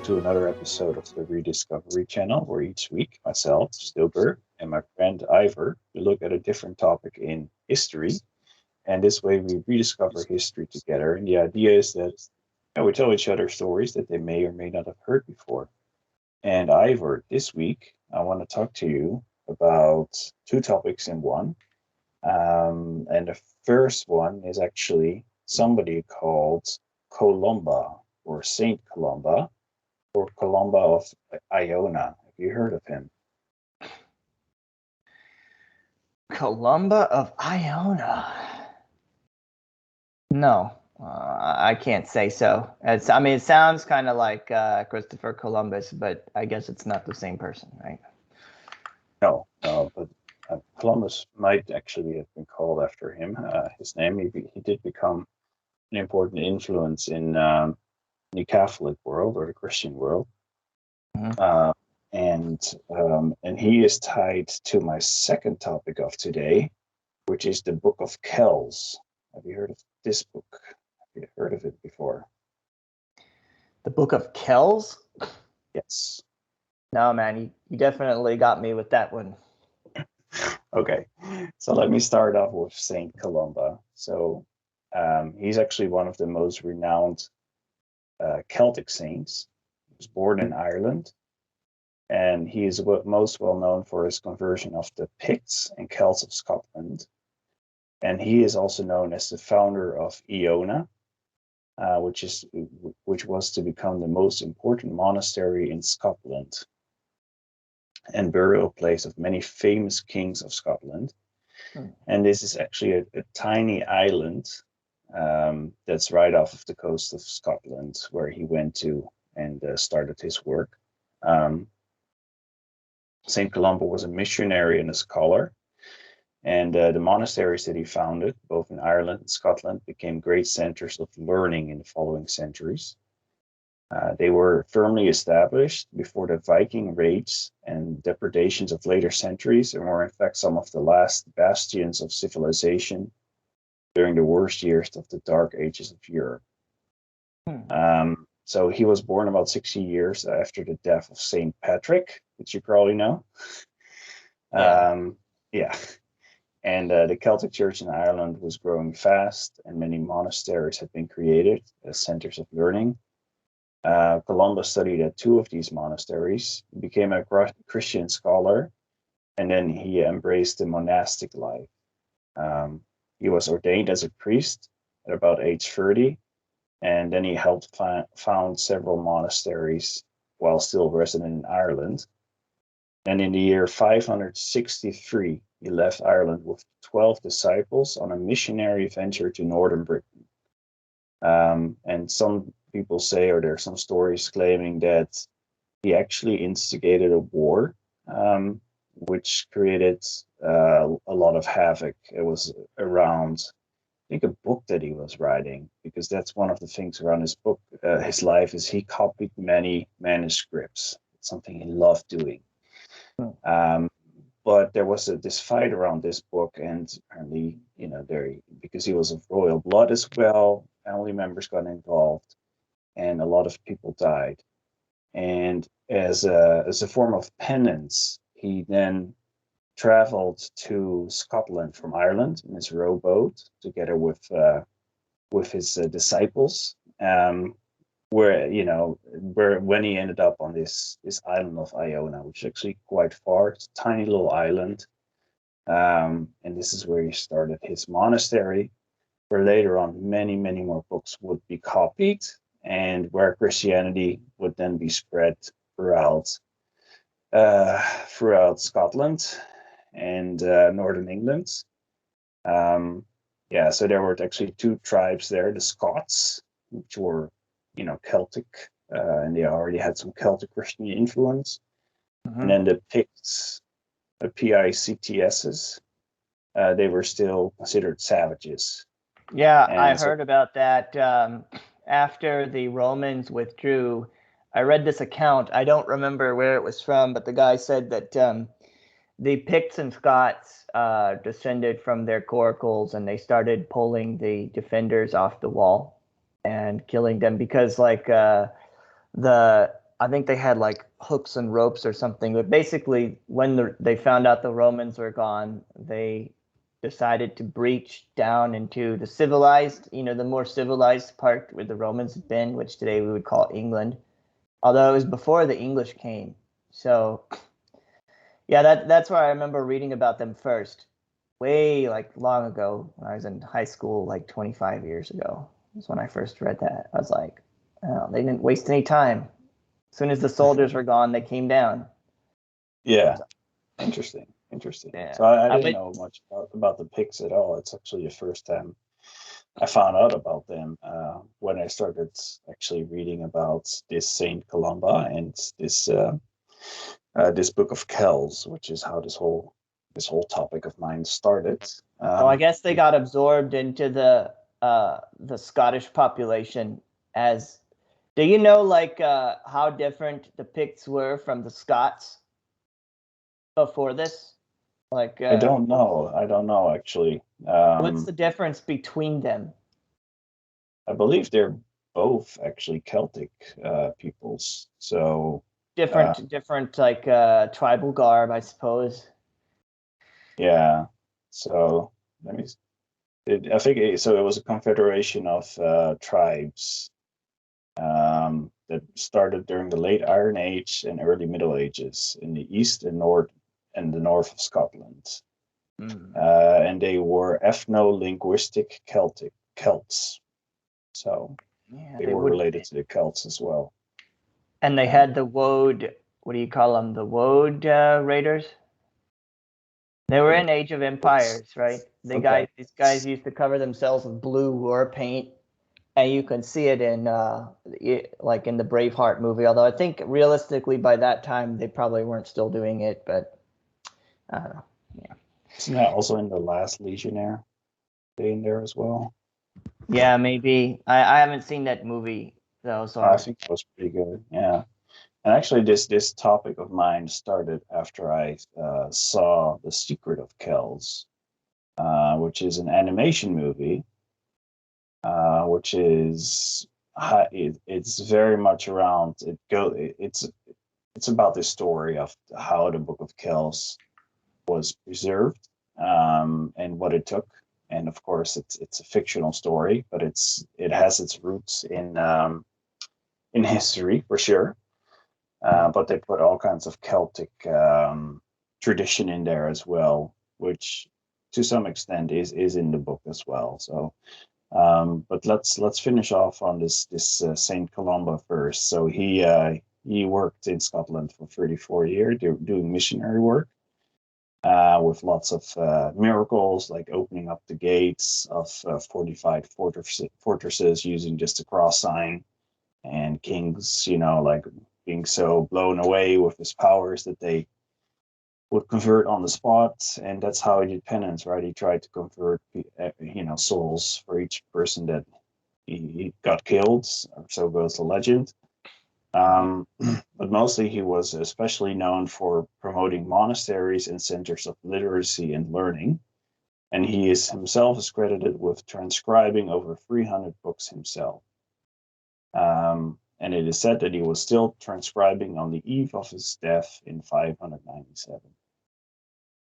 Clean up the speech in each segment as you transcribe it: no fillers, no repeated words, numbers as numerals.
to another episode of the Rediscovery channel, where each week myself, Stilgar, and my friend Ivor we look at a different topic in history, and this way we rediscover history together. And the idea is that we tell each other stories that they may or may not have heard before. And Ivor, this week I want to talk to you about two topics in one. And the first one is actually somebody called Columba or Saint Columba or Columba of Iona. Have you heard of him? Columba of Iona. No, I can't say so. It sounds kind of like Christopher Columbus, but I guess it's not the same person, right? No, but Columbus might actually have been called after him. His name, he did become an important influence in the Catholic world or the Christian world. Mm-hmm. And he is tied to my second topic of today, which is the Book of Kells. Have you heard of this book? Have you heard of it before? The Book of Kells? Yes. No, man, you definitely got me with that one. Okay, so let me start off with Saint Columba. So he's actually one of the most renowned Celtic saints. He was born in Ireland, and he is most well known for his conversion of the Picts and Celts of Scotland. And he is also known as the founder of Iona, which was to become the most important monastery in Scotland and burial place of many famous kings of Scotland. And this is actually a tiny island that's right off of the coast of Scotland, where he went to and started his work. St. Columba was a missionary and a scholar, and the monasteries that he founded, both in Ireland and Scotland, became great centers of learning in the following centuries. They were firmly established before the Viking raids and depredations of later centuries, and were in fact some of the last bastions of civilization during the worst years of the Dark Ages of Europe. So he was born about 60 years after the death of Saint Patrick, which you probably know. Yeah. And the Celtic Church in Ireland was growing fast, and many monasteries had been created as centers of learning. Columbus studied at two of these monasteries, became a Christian scholar, and then he embraced the monastic life. He was ordained as a priest at about age 30, and then he helped found several monasteries while still resident in Ireland. And in the year 563, he left Ireland with 12 disciples on a missionary venture to northern Britain. And some people say, or there are some stories claiming that he actually instigated a war, which created a lot of havoc. It was around, I think, a book that he was writing, because that's one of the things around his book, his life, is he copied many manuscripts. It's something he loved doing. But there was this fight around this book, and apparently, because he was of royal blood as well, family members got involved, and a lot of people died. And as a form of penance, he then traveled to Scotland from Ireland in his rowboat together with his disciples, where when he ended up on this island of Iona, which is actually quite far. It's a tiny little island, and this is where he started his monastery, where later on many more books would be copied, and where Christianity would then be spread throughout Scotland and northern England. So there were actually two tribes there: the Scots, which were Celtic, and they already had some Celtic Christian influence, and then the Picts, the Picts, they were still considered savages. Yeah, I heard about that. After the Romans withdrew, I read this account. I don't remember where it was from, but the guy said that the Picts and Scots descended from their coracles, and they started pulling the defenders off the wall and killing them, because the I think they had like hooks and ropes or something. But basically, when they found out the Romans were gone, they decided to breach down into the civilized, the more civilized part where the Romans had been, which today we would call England. Although it was before the English came. So yeah, that's where I remember reading about them first. Way like long ago when I was in high school, like 25 years ago. That's when I first read that. I was like, oh, they didn't waste any time. As soon as the soldiers were gone, they came down. Yeah, interesting. Yeah. So I didn't know much about the Picts at all. It's actually the first time I found out about them when I started actually reading about this Saint Columba and this book of Kells, which is how this whole topic of mine started. So I guess they got absorbed into the Scottish population as. Do you know like how different the Picts were from the Scots before this? Like I don't know actually. What's the difference between them? I believe they're both actually Celtic peoples. So different like tribal garb, I suppose. yeah. So let me. I think so. It was a confederation of tribes that started during the late Iron Age and early Middle Ages in the east and north of Scotland. And they were ethno-linguistic Celts. So yeah, they were related to the Celts as well. And they had the Woad, what do you call them? The Woad Raiders? They were in Age of Empires, right? These guys used to cover themselves with blue war paint. And you can see it in like in the Braveheart movie, although I think realistically by that time they probably weren't still doing it, but I don't know. Yeah. Isn't that also in The Last Legionnaire? They in there as well? Yeah, maybe. I haven't seen that movie though, so I think it was pretty good. Yeah. And actually, this topic of mine started after I saw The Secret of Kells, which is an animation movie, which is it's very much around it's about the story of how the Book of Kells was preserved and what it took. And of course, it's a fictional story, but it has its roots in history for sure. But they put all kinds of Celtic tradition in there as well, which to some extent is in the book as well. So, but let's finish off on this Saint Columba first. So he worked in Scotland for 34 years, doing missionary work. With lots of miracles, like opening up the gates of fortified fortresses using just a cross sign, and kings, like being so blown away with his powers that they would convert on the spot. And that's how he did penance, right? He tried to convert, souls for each person that he got killed, or so goes the legend. But mostly he was especially known for promoting monasteries and centers of literacy and learning. And he is credited with transcribing over 300 books himself. And it is said that he was still transcribing on the eve of his death in 597.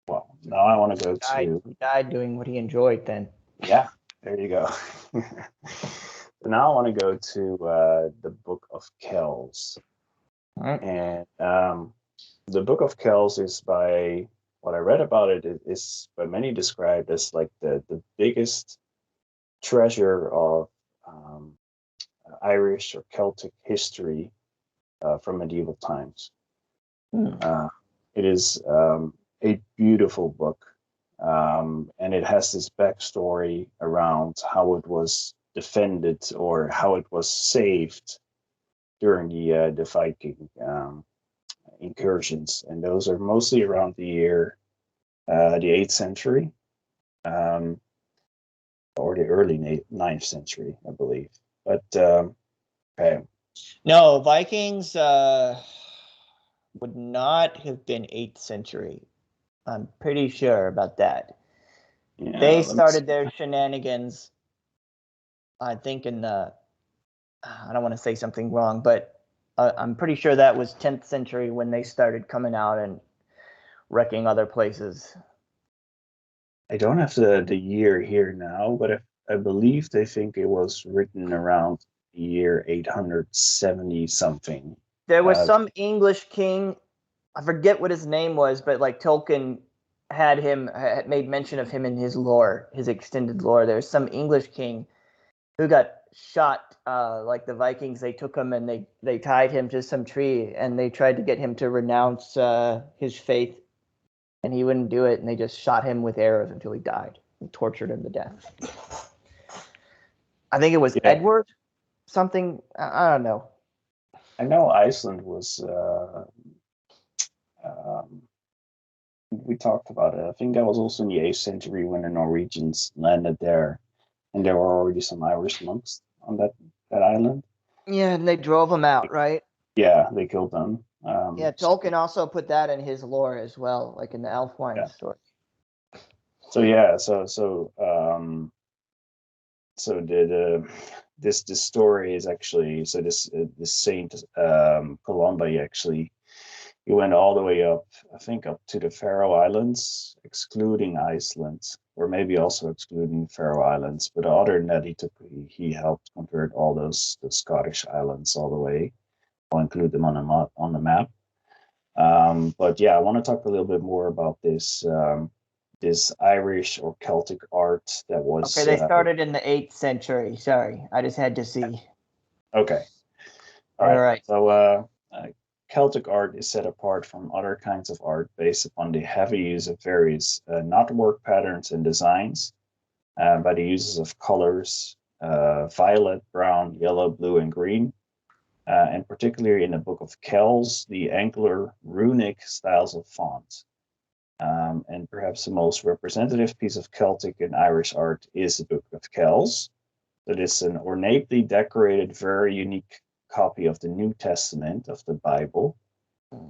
Well, now I want to go to... He died doing what he enjoyed then. Yeah, there you go. So now I want to go to the Book of Kells. Right. And the Book of Kells is by... What I read about it is by many described as like the biggest treasure of Irish or Celtic history from medieval times. It is a beautiful book, and it has this backstory around how it was defended or how it was saved during the Viking incursions, and those are mostly around the year the 8th century, or the early 9th century, I believe. But okay. No, Vikings would not have been 8th century. I'm pretty sure about that. Yeah, they started their shenanigans, I think, in the... I don't want to say something wrong, but I'm pretty sure that was 10th century when they started coming out and wrecking other places. I don't have the year here now, but I believe they think it was written around the year 870 something. There was some English king, I forget what his name was, but like Tolkien had made mention of him in his lore, his extended lore. There's some English king who got shot, like the Vikings. They took him and they tied him to some tree, and they tried to get him to renounce his faith, and he wouldn't do it, and they just shot him with arrows until he died and tortured him to death. I think it was Edward something. I don't know. I know Iceland was. We talked about it. I think that was also in the 8th century when the Norwegians landed there, and there were already some Irish monks on that island. Yeah, and they drove them out, right? Yeah, they killed them. Yeah, Tolkien also put that in his lore as well, like in the Elfwine story. So yeah, so this story is actually this Saint Columba actually. He went all the way up, I think, up to the Faroe Islands, excluding Iceland, or maybe also excluding Faroe Islands. But other than that, he helped convert all the Scottish islands all the way. I'll include them on the map. But yeah, I want to talk a little bit more about this this Irish or Celtic art that was. Okay, they started in the 8th century. Sorry, I just had to see. Okay. All right. So Celtic art is set apart from other kinds of art based upon the heavy use of various knotwork patterns and designs by the uses of colors, violet, brown, yellow, blue, and green, and particularly in the Book of Kells, the angular runic styles of font. And perhaps the most representative piece of Celtic and Irish art is the Book of Kells. That is an ornately decorated, very unique copy of the New Testament of the Bible.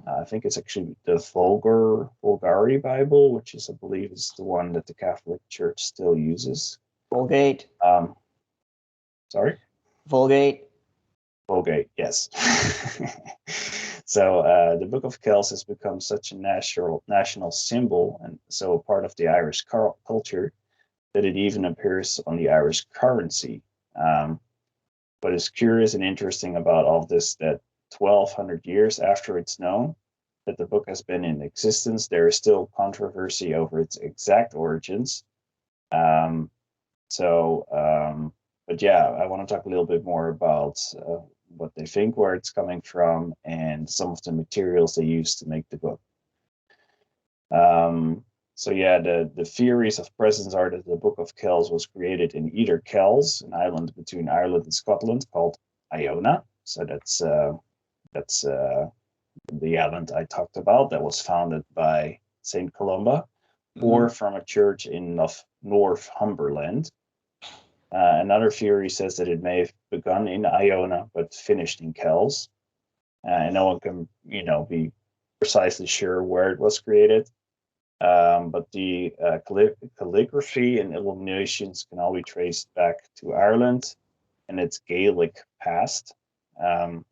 I think it's actually the Vulgari Bible, which I believe is the one that the Catholic Church still uses. Vulgate. Sorry? Vulgate. Vulgate, yes. So the Book of Kells has become such a national symbol, and so a part of the Irish culture, that it even appears on the Irish currency. What is curious and interesting about all of this, that 1,200 years after it's known that the book has been in existence, there is still controversy over its exact origins. But yeah, I want to talk a little bit more about what they think, where it's coming from, and some of the materials they used to make the book. So yeah, the theories of presence are that the Book of Kells was created in either Kells, an island between Ireland and Scotland called Iona. So that's the island I talked about that was founded by Saint Columba, or from a church in Northumberland. Another theory says that it may have begun in Iona but finished in Kells. And no one can, be precisely sure where it was created. But the calligraphy and illuminations can all be traced back to Ireland and its Gaelic past. And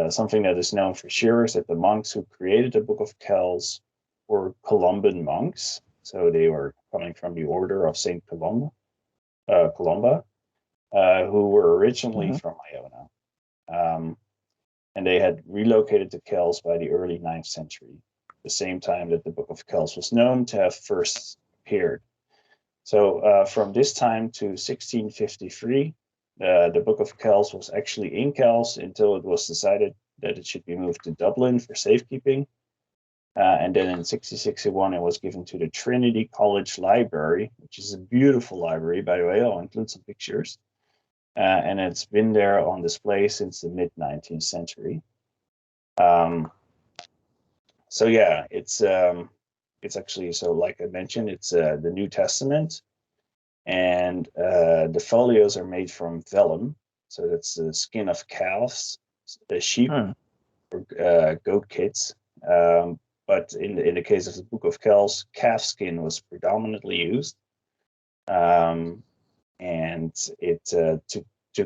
something that is known for sure is that the monks who created the Book of Kells were Columban monks. So they were coming from the order of Saint Columba, who were originally from Iona. And they had relocated to Kells by the early 9th century, the same time that the Book of Kells was known to have first appeared. So from this time to 1653, the Book of Kells was actually in Kells until it was decided that it should be moved to Dublin for safekeeping. And then in 1661, it was given to the Trinity College Library, which is a beautiful library, by the way. I'll include some pictures. And it's been there on display since the mid-19th century. So yeah, it's actually, so like I mentioned, it's the New Testament, and the folios are made from vellum, so that's the skin of calves, sheep, or goat kits. But in the case of the Book of Kells, calf skin was predominantly used, and it to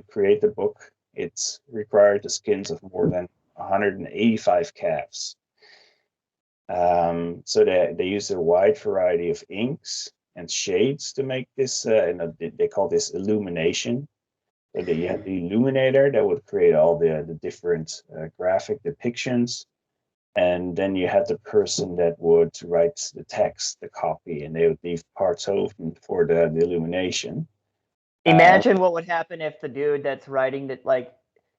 create the book, It's required the skins of more than 185 calves. So they use a wide variety of inks and shades to make this, and they call this illumination. So that you had the illuminator that would create all the different graphic depictions. And then you had the person that would write the text, the copy, and they would leave parts open for the illumination. Imagine what would happen if the dude that's writing that, like,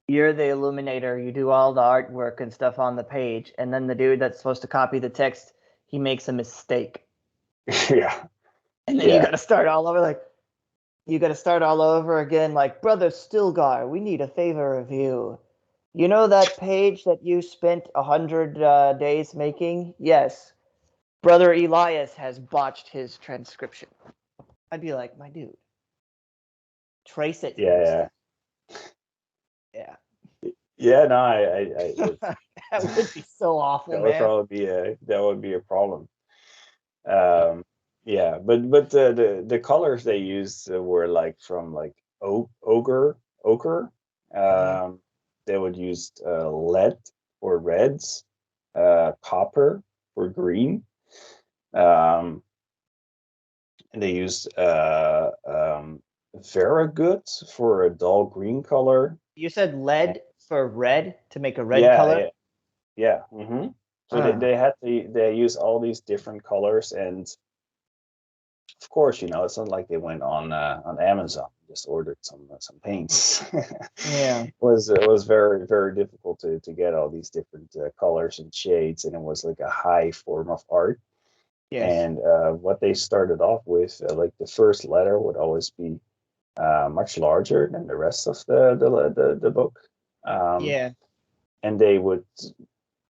you're the illuminator, you do all the artwork and stuff on the page, and then the dude that's supposed to copy the text, he makes a mistake. Yeah. And then you got to start all over, like, you got to start all over again, like, Brother Stilgar, we need a favor of you. You know that page that you spent 100 days making? Yes. Brother Elias has botched his transcription. I'd be like, my dude, trace it. Yeah. Yeah. Yeah, no, I that would be so awful, that would man. probably be a problem. Yeah, but the colors they used were like from like ochre. They would use lead for reds, copper for green. And they used Veragut for a dull green color. You said lead for red to make a red Yeah, color? yeah. Mm-hmm. So they use all these different colors, and of course, it's not like they went on Amazon and just ordered some paints. Yeah. It was very very difficult to get all these different colors and shades, and it was like a high form of art. Yes. And what they started off with, like the first letter would always be much larger than the rest of the book. Yeah. And they would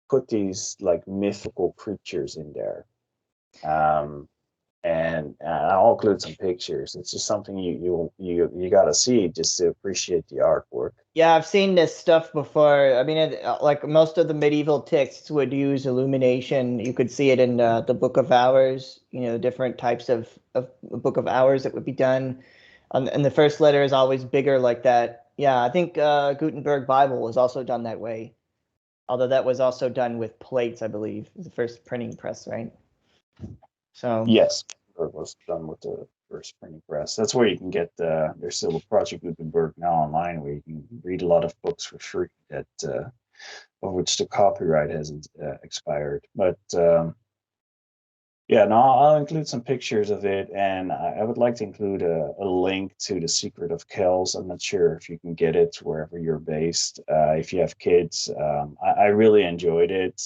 put these like mythical creatures in there. And I'll include some pictures. It's just something you got to see just to appreciate the artwork. Yeah, I've seen this stuff before. I mean, like most of the medieval texts would use illumination. You could see it in the Book of Hours. Different types of Book of Hours that would be done. And the first letter is always bigger like that. Yeah, I think Gutenberg Bible was also done that way. Although that was also done with plates, I believe. It was the first printing press, right? So Yes, it was done with the first printing press. That's where you can get. There's still a Project Gutenberg now online where you can read a lot of books for free that of which the copyright hasn't expired. But yeah, no, I'll include some pictures of it, and I would like to include a link to the Secret of Kells. I'm not sure if you can get it wherever you're based. If you have kids, I really enjoyed it.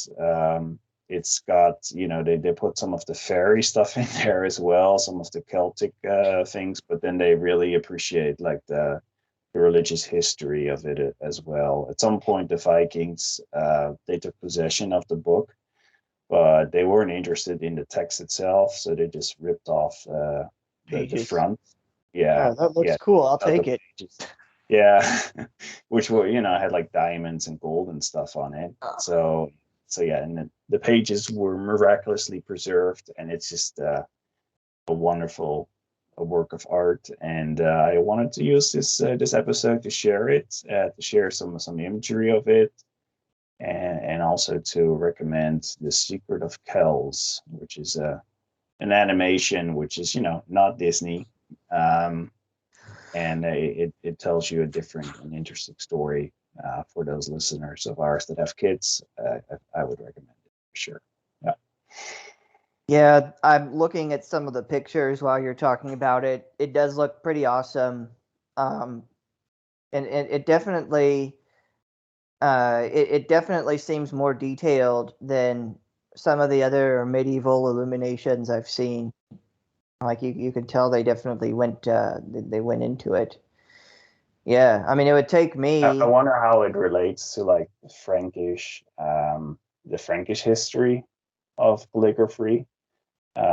It's got, they put some of the fairy stuff in there as well, some of the Celtic things, but then they really appreciate like the religious history of it as well. At some point, the Vikings they took possession of the book, but they weren't interested in the text itself, so they just ripped off the pages. front. Yeah, Oh, that looks yeah, cool. I'll take it. pages. Yeah, which were had like diamonds and gold and stuff on it. So yeah, and the pages were miraculously preserved, and it's just a wonderful a work of art. And I wanted to use this episode to share it, to share some imagery of it, and also to recommend The Secret of Kells, which is an animation which is not Disney, and it tells you a different and interesting story for those listeners of ours that have kids. I would recommend it for sure. Yeah. Yeah, I'm looking at some of the pictures while you're talking about it. It does look pretty awesome, and it definitely it definitely seems more detailed than some of the other medieval illuminations I've seen. Like you can tell they definitely went they went into it. Yeah, I mean it would take I me. wonder how it relates to like the Frankish history of calligraphy.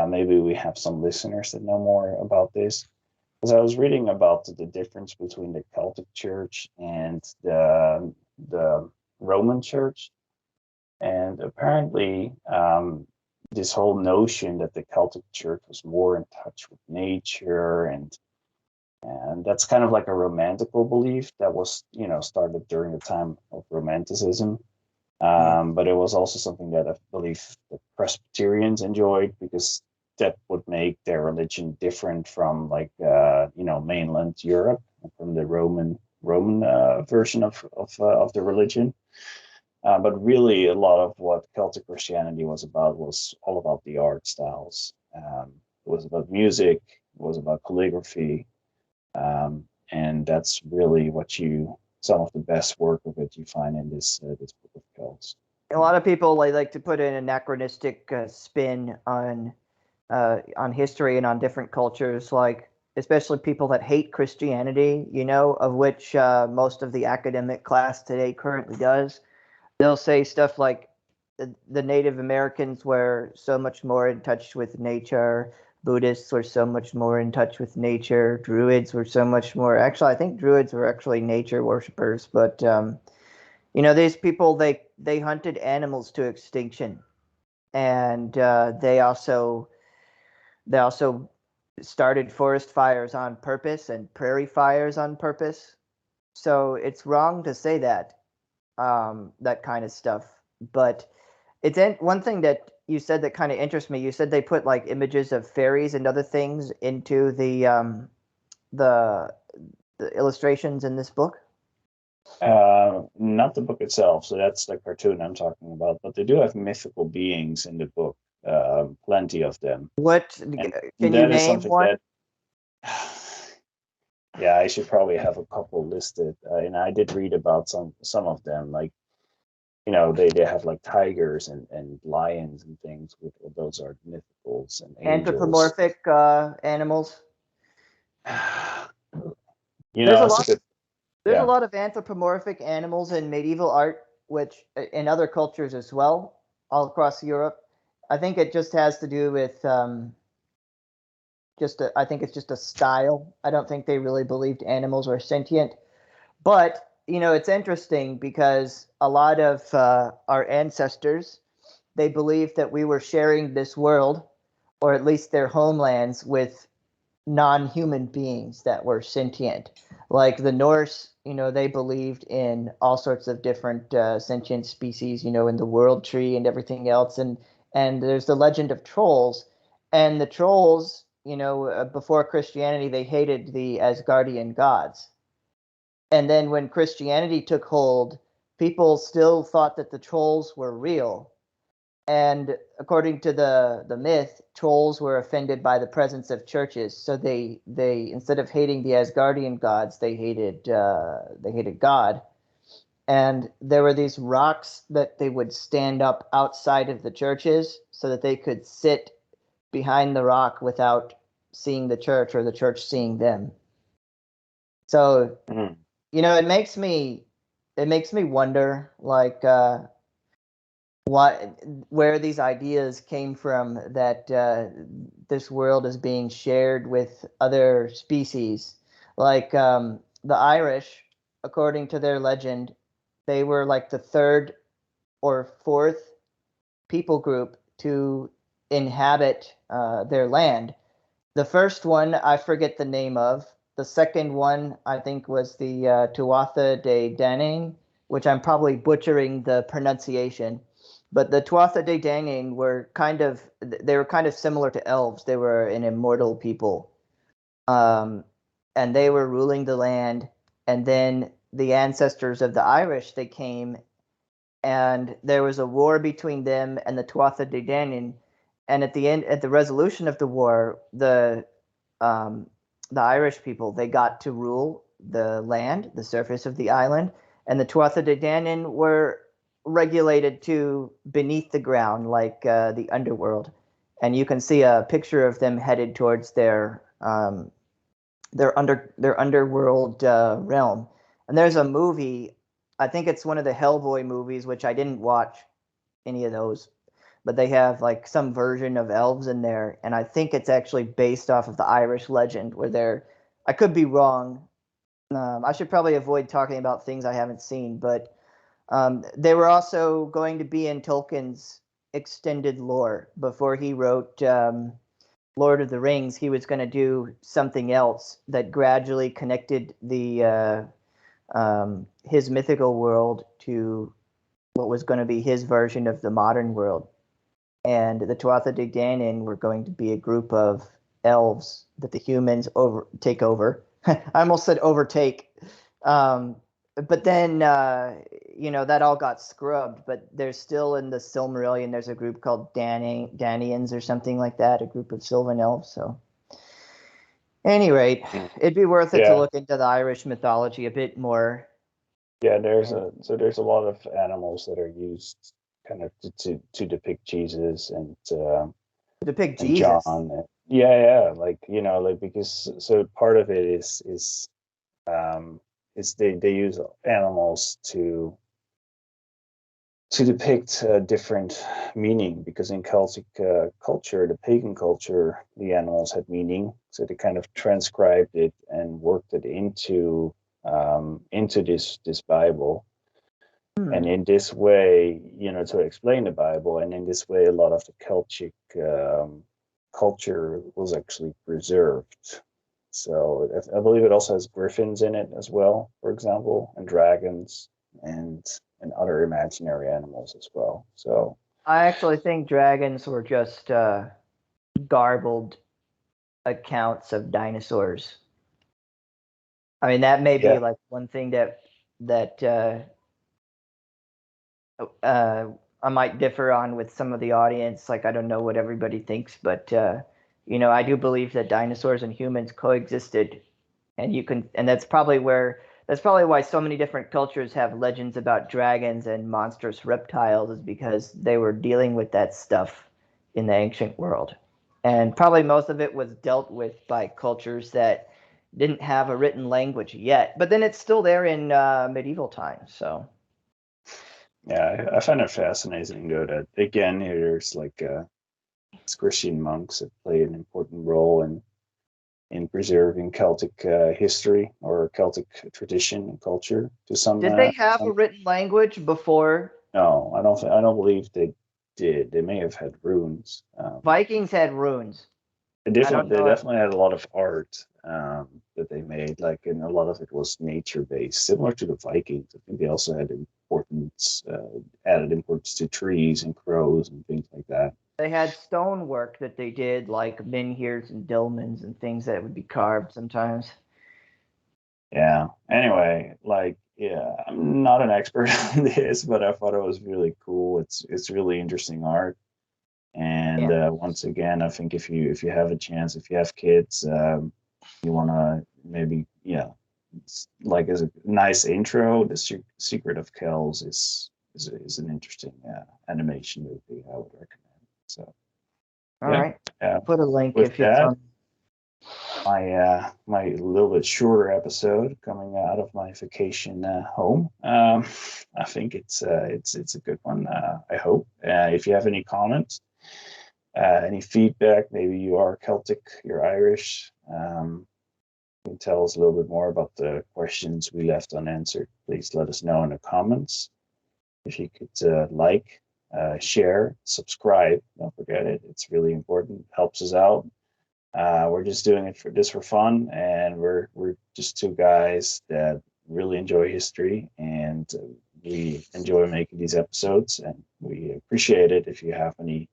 Maybe we have some listeners that know more about this. Because I was reading about the difference between the Celtic Church and the Roman Church, and apparently this whole notion that the Celtic Church was more in touch with nature And that's kind of like a romantical belief that was, started during the time of Romanticism. But it was also something that I believe the Presbyterians enjoyed, because that would make their religion different from mainland Europe, from the Roman version of the religion. But really, a lot of what Celtic Christianity was about was all about the art styles. It was about music. It was about calligraphy, and that's really some of the best work of it you find in this book of Kells. A lot of people like to put an anachronistic spin on history and on different cultures, like especially people that hate Christianity, of which most of the academic class today currently does. They'll say stuff like the Native Americans were so much more in touch with nature. Buddhists were so much more in touch with nature. Druids were so much more. Actually, I think Druids were actually nature worshippers, but these people they hunted animals to extinction, and they also started forest fires on purpose and prairie fires on purpose. So it's wrong to say that kind of stuff. But it's one thing that you said that kind of interests me. You said they put like images of fairies and other things into the illustrations in this book. Not the book itself, so that's the cartoon I'm talking about. But they do have mythical beings in the book, plenty of them. What And can that you is name something one? that, yeah, I should probably have a couple listed. And I did read about some of them, like they have like tigers and lions and things. Those are mythicals and angels. Anthropomorphic animals. There's a lot of anthropomorphic animals in medieval art, which in other cultures as well, all across Europe. I think it just has to do with I think it's just a style. I don't think they really believed animals were sentient. But it's interesting because a lot of our ancestors, they believed that we were sharing this world, or at least their homelands, with non-human beings that were sentient. Like the Norse, they believed in all sorts of different sentient species, in the world tree and everything else. And there's the legend of trolls. And the trolls, before Christianity, they hated the Asgardian gods. And then when Christianity took hold, people still thought that the trolls were real. And according to the myth, trolls were offended by the presence of churches. So they instead of hating the Asgardian gods, they hated God. And there were these rocks that they would stand up outside of the churches so that they could sit behind the rock without seeing the church or the church seeing them. So it makes me wonder, like where these ideas came from, that this world is being shared with other species. Like the Irish, according to their legend, they were like the third or fourth people group to inhabit their land. The first one I forget the name of. The second one I think was the Tuatha De Danann, which I'm probably butchering the pronunciation. But the Tuatha De Danann were kind of similar to elves. They were an immortal people, and they were ruling the land. And then the ancestors of the Irish, they came, and there was a war between them and the Tuatha De Danann. And at the resolution of the war, the Irish people, they got to rule the land, the surface of the island, and the Tuatha De Danann were regulated to beneath the ground, like the underworld. And you can see a picture of them headed towards their underworld realm. And there's a movie, I think it's one of the Hellboy movies, which I didn't watch any of those, but they have like some version of elves in there, and I think it's actually based off of the Irish legend, where I could be wrong. I should probably avoid talking about things I haven't seen, but they were also going to be in Tolkien's extended lore before he wrote Lord of the Rings, he was going to do something else that gradually connected the his mythical world to what was going to be his version of the modern world. And the Tuatha De Danann were going to be a group of elves that the humans take over. I almost said overtake. But then, that all got scrubbed. But there's still in the Silmarillion, there's a group called Danians or something like that, a group of Sylvan elves. So, at any rate, it'd be worth it to look into the Irish mythology a bit more. Yeah, there's a lot of animals that are used kind of to depict Jesus and depict and Jesus. John. Yeah, because so part of it is they use animals to depict a different meaning, because in Celtic culture, the pagan culture, the animals had meaning, so they kind of transcribed it and worked it into this Bible. And in this way, to explain the Bible, and in this way, a lot of the Celtic culture was actually preserved. So I believe it also has griffins in it as well, for example, and dragons and other imaginary animals as well. So I actually think dragons were just garbled accounts of dinosaurs. I mean, that may be like one thing that I might differ on with some of the audience. Like, I don't know what everybody thinks, but I do believe that dinosaurs and humans coexisted, and that's probably why so many different cultures have legends about dragons and monstrous reptiles, is because they were dealing with that stuff in the ancient world. And probably most of it was dealt with by cultures that didn't have a written language yet. But then it's still there in medieval times. So. Yeah, I find it fascinating, though, that again, there's like Christian monks that play an important role in preserving Celtic history or Celtic tradition and culture to some. Did they have a written language before? No, I don't believe they did. They may have had runes. Vikings had runes. They definitely had a lot of art that they made, and a lot of it was nature based, similar to the Vikings. I think they also had added importance to trees and crows and things like that. They had stonework that they did, like menhirs and dolmens and things that would be carved sometimes. Yeah. Anyway, I'm not an expert on this, but I thought it was really cool. It's really interesting art. And once again, I think if you have a chance, if you have kids, you want to maybe, as a nice intro, the Secret of Kells is an interesting animation movie I would recommend. So, all right, put a link if it's on. My little bit shorter episode coming out of my vacation home. I think it's a good one. I hope. If you have any comments, any feedback, maybe you are Celtic, you're Irish, you can tell us a little bit more about the questions we left unanswered. Please let us know in the comments. If you could share, subscribe, don't forget it. It's really important. It helps us out. We're just doing it for fun, and we're just two guys that really enjoy history, and we enjoy making these episodes, and we appreciate it if you have any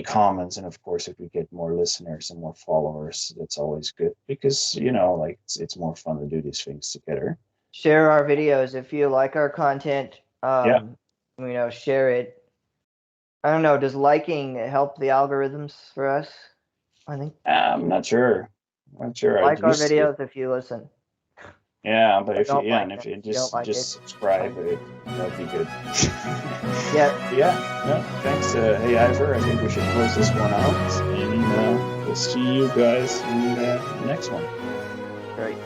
comments, and of course if we get more listeners and more followers, that's always good, because it's more fun to do these things together. Share our videos if you like our content. Share it. I don't know, does liking help the algorithms for us? I think I'm not sure. Like our videos if you listen. Yeah, but if you just subscribe, that'd be good. No, thanks. Hey, Ivor, I think we should close this one out, and we'll see you guys in the next one. Great.